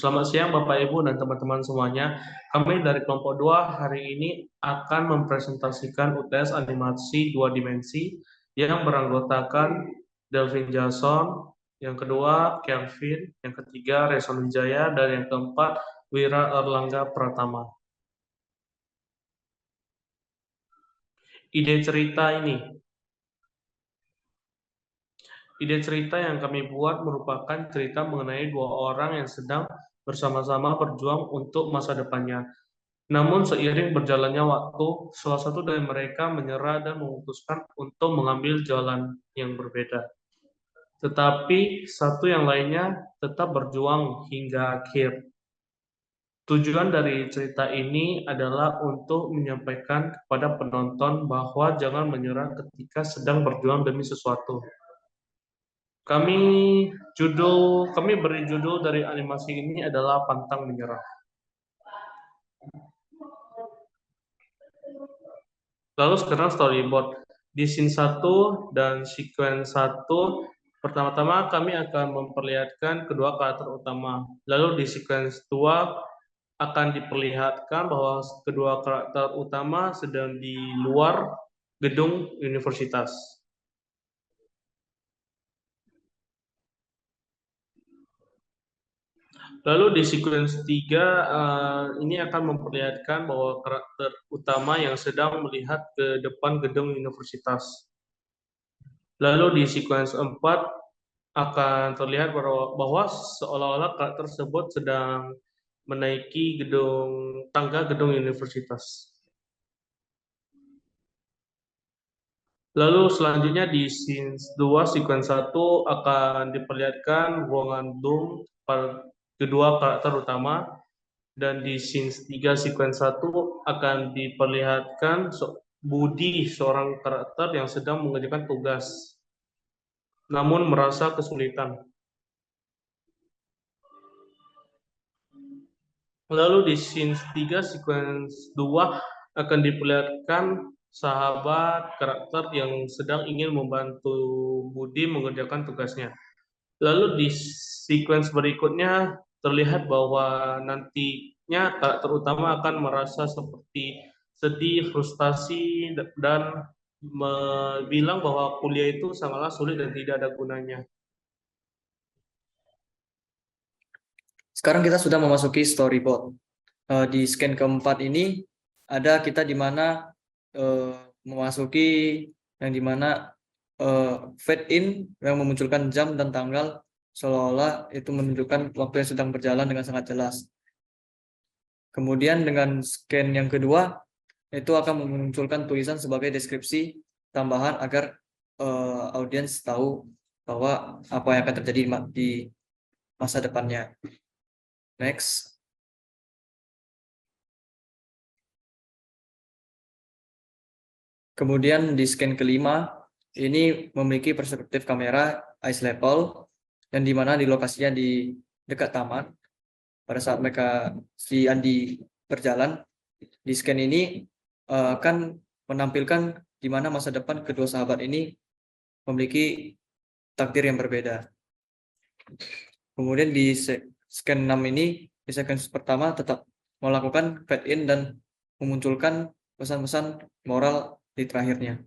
Selamat siang Bapak Ibu dan teman-teman semuanya. Kami dari kelompok 2 hari ini akan mempresentasikan UTS animasi 2 dimensi yang beranggotakan Delvin Jason, yang kedua Kelvin, yang ketiga Reson Wijaya, dan yang keempat Wira Erlangga Pratama. Ide cerita yang kami buat merupakan cerita mengenai dua orang yang sedang bersama-sama berjuang untuk masa depannya. Namun seiring berjalannya waktu, salah satu dari mereka menyerah dan memutuskan untuk mengambil jalan yang berbeda. Tetapi satu yang lainnya tetap berjuang hingga akhir. Tujuan dari cerita ini adalah untuk menyampaikan kepada penonton bahwa jangan menyerah ketika sedang berjuang demi sesuatu. Kami beri judul dari animasi ini adalah Pantang Menyerah. Lalu sekarang storyboard. Di scene 1 dan sequence 1, pertama-tama kami akan memperlihatkan kedua karakter utama. Lalu di sequence 2 akan diperlihatkan bahwa kedua karakter utama sedang di luar gedung universitas. Lalu di sequence 3 ini akan memperlihatkan bahwa karakter utama yang sedang melihat ke depan gedung universitas. Lalu di sequence 4 akan terlihat bahwa seolah-olah karakter tersebut sedang menaiki tangga gedung universitas. Lalu selanjutnya di scene 2 sequence 1 akan diperlihatkan ruangan Doom kedua karakter utama, dan di scene 3 sequence 1 akan diperlihatkan Budi, seorang karakter yang sedang mengerjakan tugas namun merasa kesulitan. Lalu di scene 3 sequence 2 akan diperlihatkan sahabat karakter yang sedang ingin membantu Budi mengerjakan tugasnya. Lalu di sequence berikutnya terlihat bahwa nantinya karakter utama akan merasa seperti sedih, frustasi, dan bilang bahwa kuliah itu sangatlah sulit dan tidak ada gunanya. Sekarang kita sudah memasuki storyboard. Di scan keempat ini ada kita di mana memasuki yang di mana fade in yang memunculkan jam dan tanggal, seolah-olah itu menunjukkan waktu yang sedang berjalan dengan sangat jelas. Kemudian dengan scan yang kedua itu akan memunculkan tulisan sebagai deskripsi tambahan agar audiens tahu bahwa apa yang akan terjadi di masa depannya. Next. Kemudian di scan kelima, ini memiliki perspektif kamera eyes level, yang dimana di lokasinya di dekat taman. Pada saat mereka si Andi berjalan, di scan ini akan menampilkan di mana masa depan kedua sahabat ini memiliki takdir yang berbeda. Kemudian di scan 6 ini, di sequence pertama tetap melakukan fade in dan memunculkan pesan-pesan moral di terakhirnya.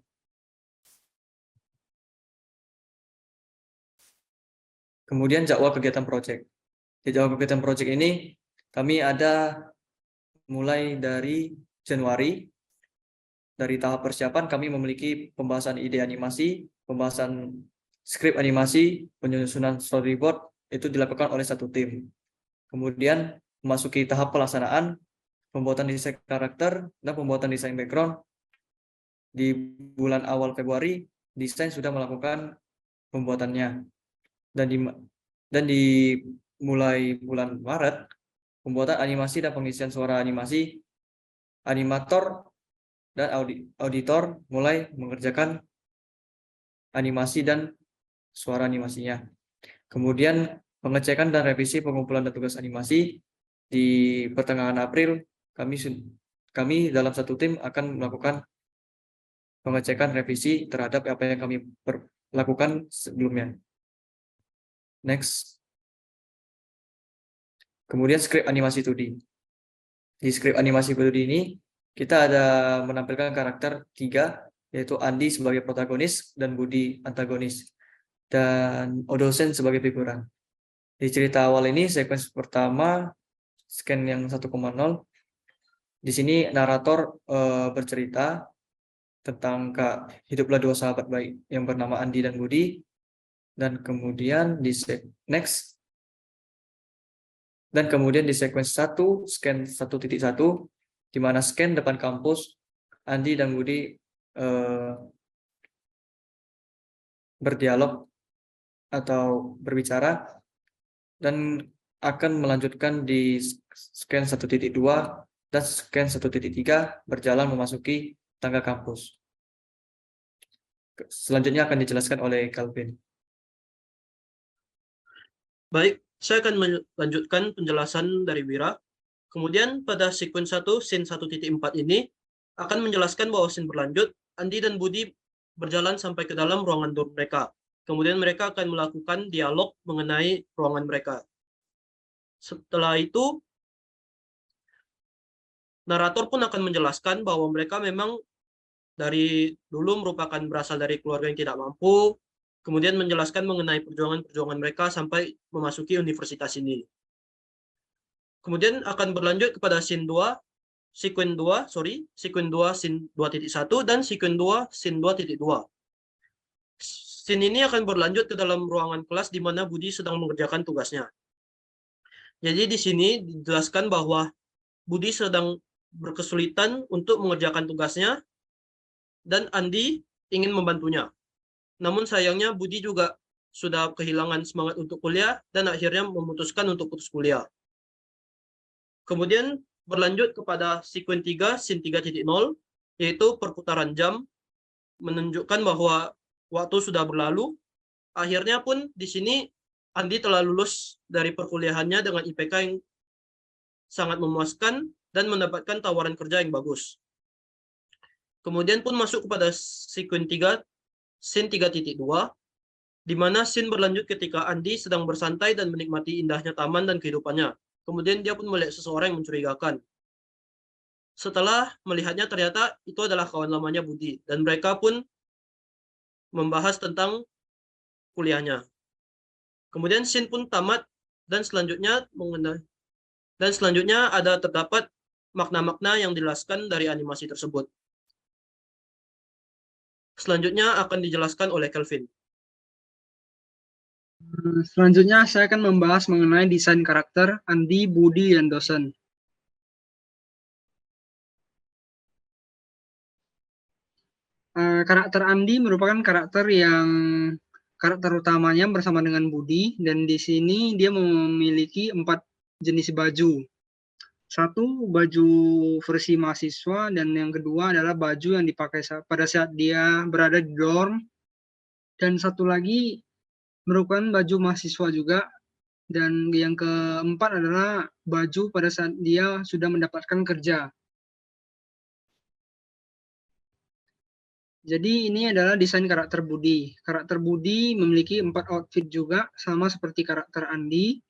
Kemudian jadwal kegiatan proyek. Di jadwal kegiatan proyek ini kami ada mulai dari Januari. Dari tahap persiapan kami memiliki pembahasan ide animasi, pembahasan skrip animasi, penyusunan storyboard itu dilakukan oleh satu tim. Kemudian memasuki tahap pelaksanaan, pembuatan desain karakter dan pembuatan desain background. Di bulan awal Februari, desain sudah melakukan pembuatannya. Dan di mulai bulan Maret, pembuatan animasi dan pengisian suara animasi, animator dan auditor mulai mengerjakan animasi dan suara animasinya. Kemudian pengecekan dan revisi pengumpulan dan tugas animasi di pertengahan April, kami dalam satu tim akan melakukan pengecekan revisi terhadap apa yang kami lakukan sebelumnya. Next. Kemudian skrip animasi 2D. Di skrip animasi 2D ini kita ada menampilkan karakter 3, yaitu Andi sebagai protagonis dan Budi antagonis, dan Odosen sebagai figuran. Di cerita awal ini, sekuens pertama, scan yang 1,0, di sini narator bercerita tentang hiduplah dua sahabat baik yang bernama Andi dan Budi, dan kemudian di next, dan kemudian di sekuens 1, scan 1.1, di mana scan depan kampus, Andi dan Budi berdialog atau berbicara, dan akan melanjutkan di scan 1.2 dan scan 1.3 berjalan memasuki tangga kampus. Selanjutnya akan dijelaskan oleh Calvin. Baik, saya akan melanjutkan penjelasan dari Wira. Kemudian pada sequence 1, scene 1.4 ini akan menjelaskan bahwa scene berlanjut, Andi dan Budi berjalan sampai ke dalam ruangan dorm mereka. Kemudian mereka akan melakukan dialog mengenai ruangan mereka. Setelah itu, narator pun akan menjelaskan bahwa mereka memang dari dulu merupakan berasal dari keluarga yang tidak mampu, kemudian menjelaskan mengenai perjuangan-perjuangan mereka sampai memasuki universitas ini. Kemudian akan berlanjut kepada scene 2, sequence 2, scene 2.1 dan sequence 2, scene 2.2. Scene ini akan berlanjut ke dalam ruangan kelas di mana Budi sedang mengerjakan tugasnya. Jadi di sini dijelaskan bahwa Budi sedang berkesulitan untuk mengerjakan tugasnya dan Andi ingin membantunya. Namun sayangnya Budi juga sudah kehilangan semangat untuk kuliah dan akhirnya memutuskan untuk putus kuliah. Kemudian berlanjut kepada sequence 3, scene 3.0, yaitu perputaran jam, menunjukkan bahwa waktu sudah berlalu. Akhirnya pun di sini Andi telah lulus dari perkuliahannya dengan IPK yang sangat memuaskan dan mendapatkan tawaran kerja yang bagus. Kemudian pun masuk kepada sequence 3, scene 3.2, di mana scene berlanjut ketika Andi sedang bersantai dan menikmati indahnya taman dan kehidupannya. Kemudian dia pun melihat seseorang yang mencurigakan. Setelah melihatnya ternyata itu adalah kawan lamanya Budi, dan mereka pun membahas tentang kuliahnya. Kemudian scene pun tamat dan selanjutnya ada terdapat makna-makna yang dijelaskan dari animasi tersebut. Selanjutnya akan dijelaskan oleh Kelvin. Selanjutnya saya akan membahas mengenai desain karakter Andi, Budi, dan Dosen. Karakter Andi merupakan karakter utamanya bersama dengan Budi, dan di sini dia memiliki 4 jenis baju. Satu, baju versi mahasiswa, dan yang kedua adalah baju yang dipakai pada saat dia berada di dorm, dan satu lagi merupakan baju mahasiswa juga, dan yang keempat adalah baju pada saat dia sudah mendapatkan kerja. Jadi ini adalah desain karakter Budi. Karakter Budi memiliki 4 outfit juga, sama seperti karakter Andi.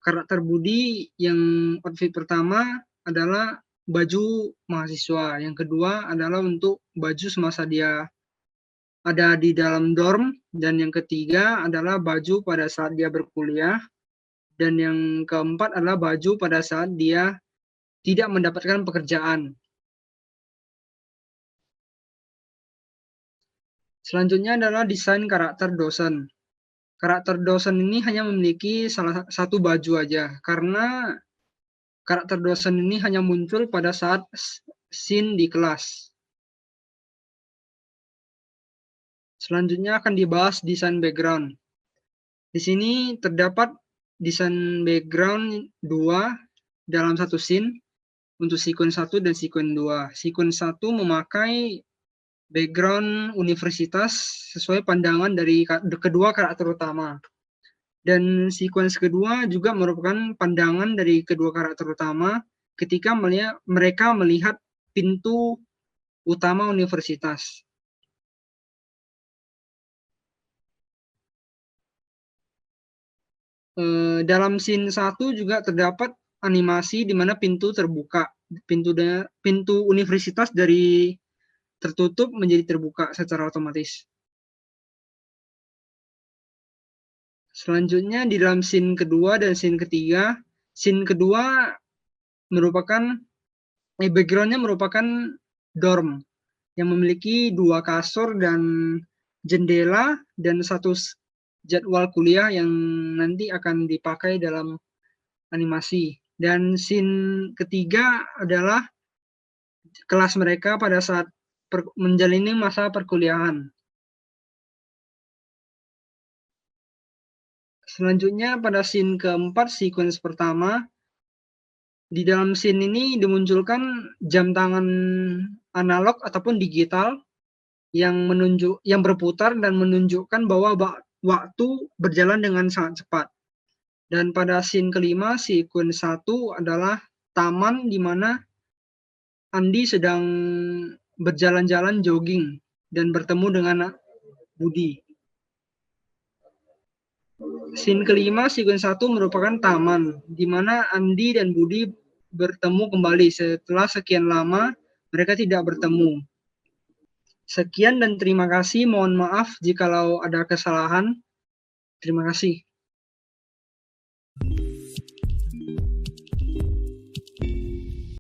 Karakter Budi yang outfit pertama adalah baju mahasiswa. Yang kedua adalah untuk baju semasa dia ada di dalam dorm. Dan yang ketiga adalah baju pada saat dia berkuliah. Dan yang keempat adalah baju pada saat dia tidak mendapatkan pekerjaan. Selanjutnya adalah desain karakter Dosen. Karakter Dosen ini hanya memiliki salah satu baju aja, karena karakter Dosen ini hanya muncul pada saat scene di kelas. Selanjutnya akan dibahas desain background. Di sini terdapat desain background 2 dalam satu scene untuk sequence 1 dan sequence 2. Sequence 1 memakai background universitas sesuai pandangan dari kedua karakter utama. Dan sequence kedua juga merupakan pandangan dari kedua karakter utama ketika mereka melihat pintu utama universitas. Dalam scene 1 juga terdapat animasi di mana pintu terbuka, pintu universitas dari tertutup menjadi terbuka secara otomatis. Selanjutnya di dalam scene kedua dan scene ketiga, scene kedua merupakan backgroundnya merupakan dorm yang memiliki 2 kasur dan jendela dan 1 jadwal kuliah yang nanti akan dipakai dalam animasi. Dan scene ketiga adalah kelas mereka pada saat menjalani masa perkuliahan. Selanjutnya pada scene keempat, sequence pertama, di dalam scene ini dimunculkan jam tangan analog ataupun digital yang berputar dan menunjukkan bahwa waktu berjalan dengan sangat cepat. Dan pada scene kelima, sequence 1 adalah taman di mana Andi sedang berjalan-jalan jogging dan bertemu dengan Budi. Scene kelima, sequence 1 merupakan taman, di mana Andi dan Budi bertemu kembali setelah sekian lama mereka tidak bertemu. Sekian dan terima kasih. Mohon maaf jikalau ada kesalahan. Terima kasih.